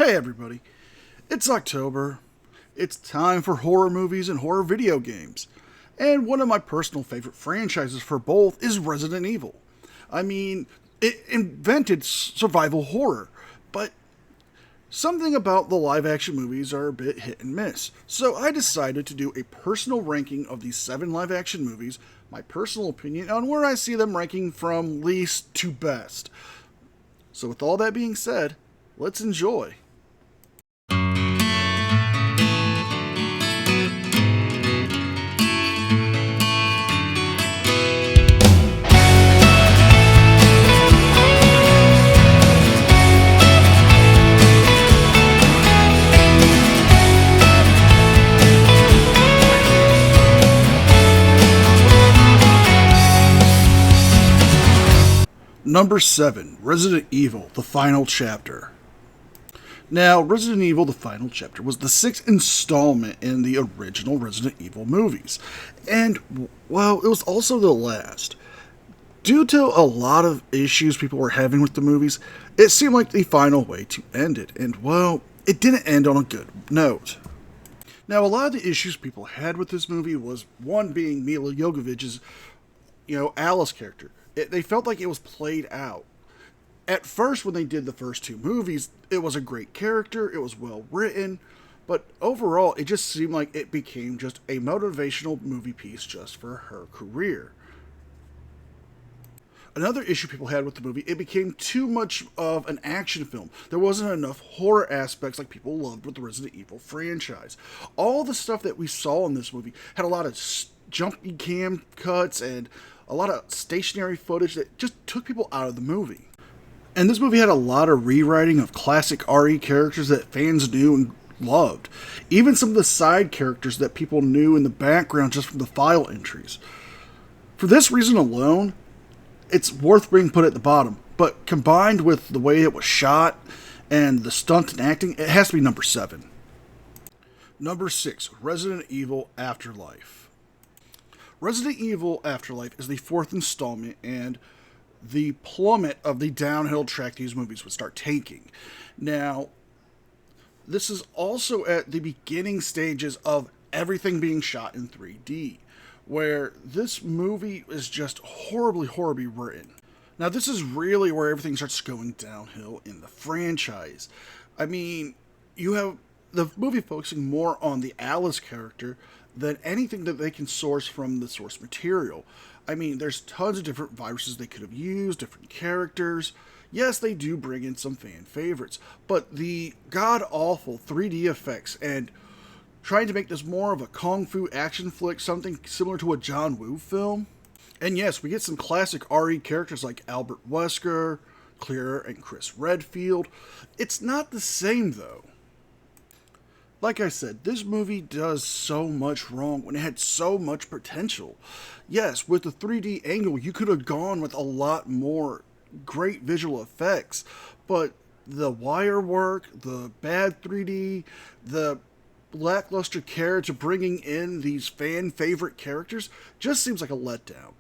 Hey everybody, it's October. It's time for horror movies and horror video games. And one of my personal favorite franchises for both is Resident Evil. I mean, it invented survival horror, but something about the live action movies are a bit hit and miss. So I decided to do a personal ranking of these 7 live action movies, my personal opinion on where I see them ranking from least to best. So with all that being said, let's enjoy. Number 7, Resident Evil, The Final Chapter. Now, Resident Evil, The Final Chapter was the 6th installment in the original Resident Evil movies. And, well, it was also the last. Due to a lot of issues people were having with the movies, it seemed like the final way to end it. And, well, it didn't end on a good note. Now, a lot of the issues people had with this movie was, one being Mila Jovovich's, Alice character. They felt like it was played out. At first, when they did the first 2 movies, it was a great character, it was well written, but overall, it just seemed like it became just a motivational movie piece just for her career. Another issue people had with the movie, it became too much of an action film. There wasn't enough horror aspects like people loved with the Resident Evil franchise. All the stuff that we saw in this movie had a lot of jumpy cam cuts and a lot of stationary footage that just took people out of the movie. And this movie had a lot of rewriting of classic RE characters that fans knew and loved. Even some of the side characters that people knew in the background just from the file entries. For this reason alone, it's worth being put at the bottom. But combined with the way it was shot and the stunt and acting, it has to be number 7. Number 6, Resident Evil Afterlife. Resident Evil Afterlife is the 4th installment and the plummet of the downhill track these movies would start taking. Now, this is also at the beginning stages of everything being shot in 3D, where this movie is just horribly written. Now, this is really where everything starts going downhill in the franchise. I mean, you have the movie focusing more on the Alice character than anything that they can source from the source material. I mean, there's tons of different viruses they could have used, different characters. Yes, they do bring in some fan favorites, but the god-awful 3D effects and trying to make this more of a kung fu action flick, something similar to a John Woo film. And yes, we get some classic RE characters like Albert Wesker, Claire, and Chris Redfield. It's not the same, though. Like I said, this movie does so much wrong when it had so much potential. Yes, with the 3D angle, you could have gone with a lot more great visual effects, but the wire work, the bad 3D, the lackluster care to bringing in these fan favorite characters just seems like a letdown.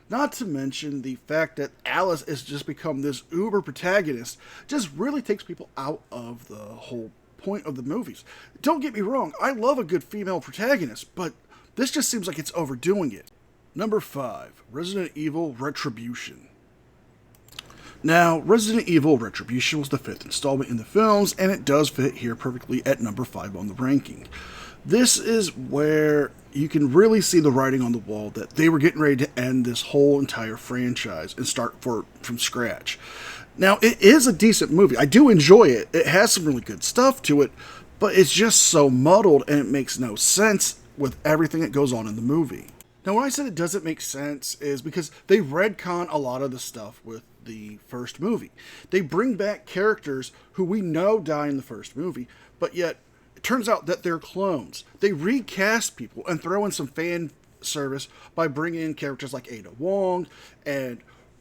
Not to mention the fact that Alice has just become this uber protagonist just really takes people out of the whole point of the movies. Don't get me wrong, I love a good female protagonist, but this just seems like it's overdoing it. Number 5, Resident Evil Retribution. Now, Resident Evil Retribution was the 5th installment in the films, and it does fit here perfectly at number 5 on the ranking. This is where you can really see the writing on the wall that they were getting ready to end this whole entire franchise and start from scratch. Now, it is a decent movie. I do enjoy it. It has some really good stuff to it, but it's just so muddled and it makes no sense with everything that goes on in the movie. Now, when I said it doesn't make sense is because they retcon a lot of the stuff with the first movie. They bring back characters who we know die in the first movie, but yet it turns out that they're clones. They recast people and throw in some fan service by bringing in characters like Ada Wong and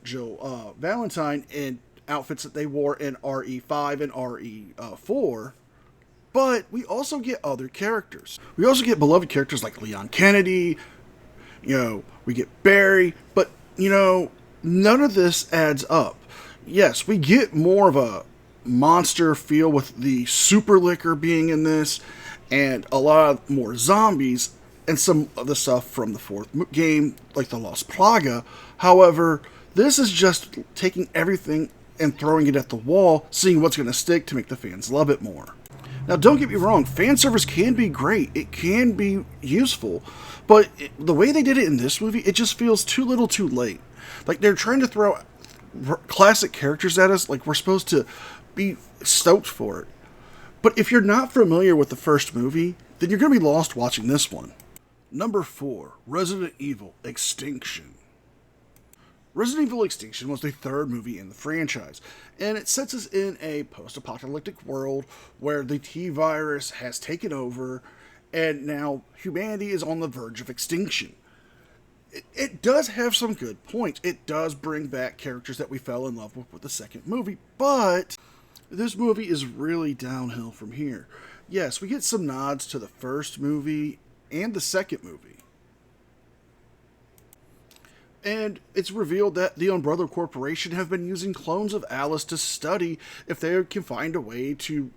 Joe Valentine in outfits that they wore in RE5 and RE4, but we also get other characters. We also get beloved characters like Leon Kennedy, we get Barry, but, none of this adds up. Yes, we get more of a monster feel with the super liquor being in this, and a lot more zombies, and some of the stuff from the fourth game, like the Lost Plaga. However, this is just taking everything and throwing it at the wall, seeing what's going to stick to make the fans love it more. Now, don't get me wrong, fan service can be great. It can be useful. But the way they did it in this movie, it just feels too little too late. Like, they're trying to throw classic characters at us, like we're supposed to be stoked for it. But if you're not familiar with the first movie, then you're going to be lost watching this one. Number 4, Resident Evil Extinction. Resident Evil Extinction was the third movie in the franchise, and it sets us in a post-apocalyptic world where the T-virus has taken over, and now humanity is on the verge of extinction. It does have some good points. It does bring back characters that we fell in love with the second movie, but this movie is really downhill from here. Yes, we get some nods to the first movie and the second movie. And it's revealed that the Umbrella Corporation have been using clones of Alice to study if they can find a way to,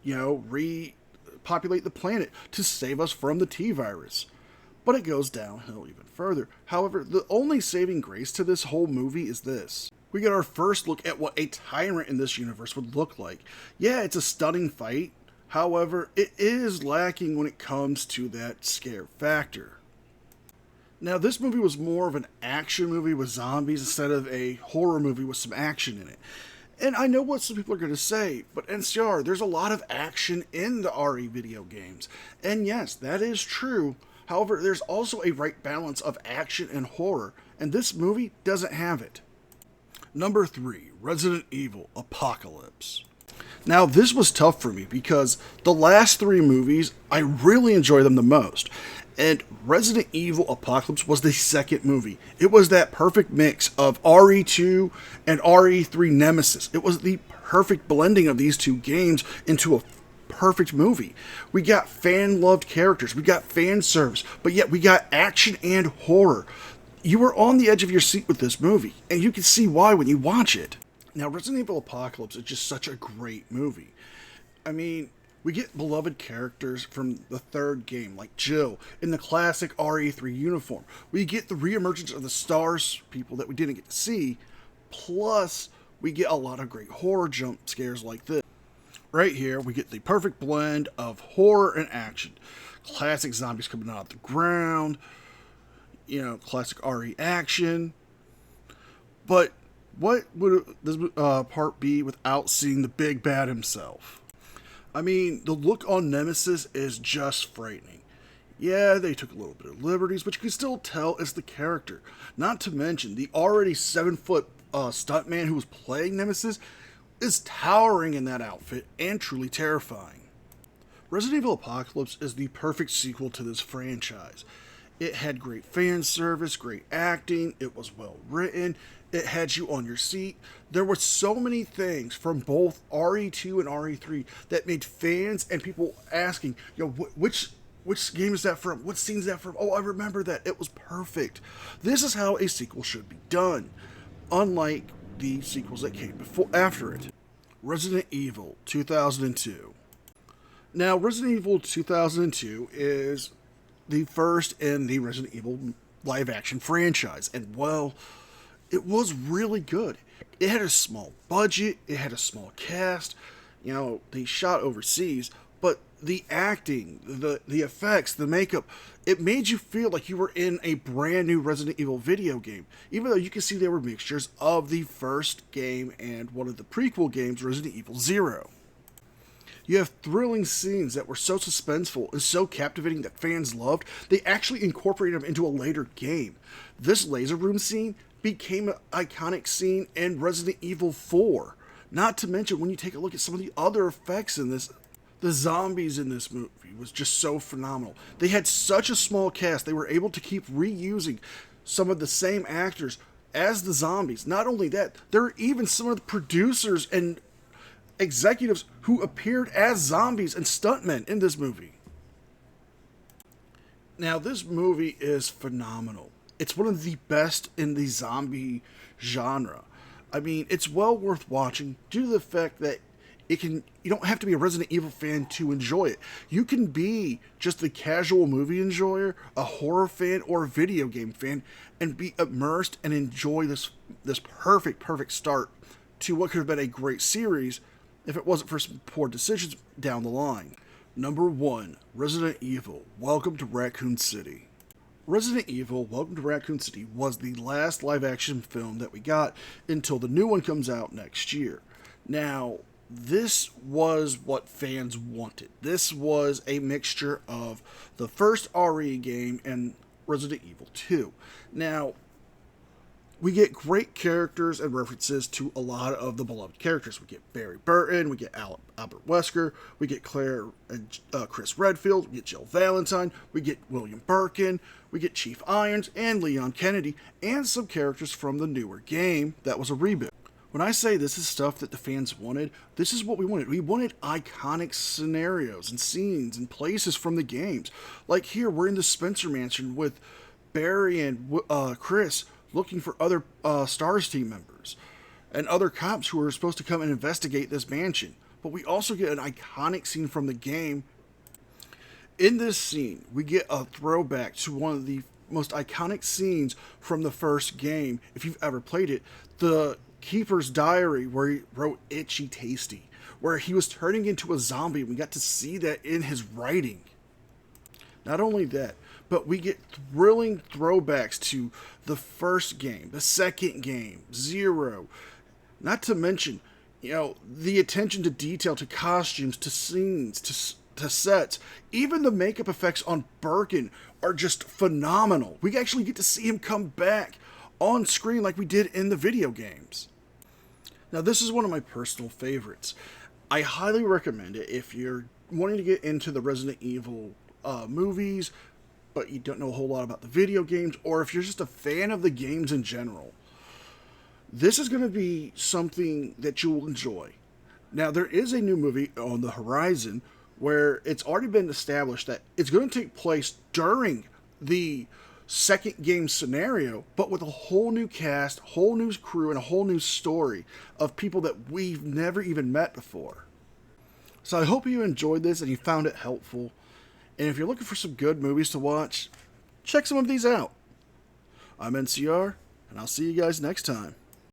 repopulate the planet to save us from the T-virus. But it goes downhill even further. However, the only saving grace to this whole movie is this. We get our first look at what a tyrant in this universe would look like. Yeah, it's a stunning fight. However, it is lacking when it comes to that scare factor. Now, this movie was more of an action movie with zombies instead of a horror movie with some action in it. And I know what some people are going to say, but NCR, there's a lot of action in the RE video games. And yes, that is true. However, there's also a right balance of action and horror, and this movie doesn't have it. Number 3, Resident Evil Apocalypse. Now, this was tough for me because the last 3 movies, I really enjoy them the most. And Resident Evil Apocalypse was the second movie. It was that perfect mix of RE2 and RE3 Nemesis. It was the perfect blending of these two games into a perfect movie. We got fan-loved characters. We got fan service. But yet we got action and horror. You were on the edge of your seat with this movie. And you can see why when you watch it. Now, Resident Evil Apocalypse is just such a great movie. I mean, we get beloved characters from the third game, like Jill, in the classic RE3 uniform. We get the reemergence of the STARS people that we didn't get to see, plus we get a lot of great horror jump scares like this. Right here, we get the perfect blend of horror and action. Classic zombies coming out of the ground, classic RE action. But what would this part be without seeing the big bad himself? I mean, the look on Nemesis is just frightening. Yeah, they took a little bit of liberties, but you can still tell it's the character. Not to mention, the already 7-foot stuntman who was playing Nemesis is towering in that outfit and truly terrifying. Resident Evil Apocalypse is the perfect sequel to this franchise. It had great fan service, great acting, it was well written, it had you on your seat. There were so many things from both RE2 and RE3 that made fans and people asking, which game is that from? What scene is that from? Oh, I remember that. It was perfect. This is how a sequel should be done, unlike the sequels that came after it. Resident Evil 2002. Now, Resident Evil 2002 is the first in the Resident Evil live-action franchise, and well, it was really good. It had a small budget, it had a small cast, they shot overseas, but the acting, the effects, the makeup, it made you feel like you were in a brand new Resident Evil video game, even though you can see there were mixtures of the first game and one of the prequel games, Resident Evil 0. You have thrilling scenes that were so suspenseful and so captivating that fans loved, they actually incorporated them into a later game. This laser room scene became an iconic scene in Resident Evil 4. Not to mention, when you take a look at some of the other effects in this, the zombies in this movie was just so phenomenal. They had such a small cast, they were able to keep reusing some of the same actors as the zombies. Not only that, there are even some of the producers and executives who appeared as zombies and stuntmen in this movie. Now, this movie is phenomenal. It's one of the best in the zombie genre. I mean, it's well worth watching due to the fact that You don't have to be a Resident Evil fan to enjoy it. You can be just the casual movie enjoyer, a horror fan, or a video game fan, and be immersed and enjoy this perfect start to what could have been a great series if it wasn't for some poor decisions down the line. Number 1, Resident Evil, Welcome to Raccoon City. Resident Evil, Welcome to Raccoon City was the last live-action film that we got until the new one comes out next year. Now, this was what fans wanted. This was a mixture of the first RE game and Resident Evil 2. Now, we get great characters and references to a lot of the beloved characters. We get Barry Burton, we get Albert Wesker, we get Claire and Chris Redfield, we get Jill Valentine, we get William Birkin, we get Chief Irons and Leon Kennedy, and some characters from the newer game that was a reboot. When I say this is stuff that the fans wanted, this is what we wanted. We wanted iconic scenarios and scenes and places from the games. Like here, we're in the Spencer Mansion with Barry and Chris looking for other STARS team members and other cops who are supposed to come and investigate this mansion. But we also get an iconic scene from the game. In this scene, we get a throwback to one of the most iconic scenes from the first game, if you've ever played it, the Keeper's Diary, where he wrote Itchy Tasty, where he was turning into a zombie. We got to see that in his writing. Not only that, but we get thrilling throwbacks to the first game, the second game, Zero. Not to mention, the attention to detail, to costumes, to scenes, to sets. Even the makeup effects on Birkin are just phenomenal. We actually get to see him come back on screen like we did in the video games. Now, this is one of my personal favorites. I highly recommend it if you're wanting to get into the Resident Evil movies, but you don't know a whole lot about the video games, or if you're just a fan of the games in general. This is going to be something that you will enjoy. Now, there is a new movie on the horizon where it's already been established that it's going to take place during the second game scenario, but with a whole new cast, whole new crew, and a whole new story of people that we've never even met before. So I hope you enjoyed this and you found it helpful. And if you're looking for some good movies to watch, check some of these out. I'm NCR, and I'll see you guys next time.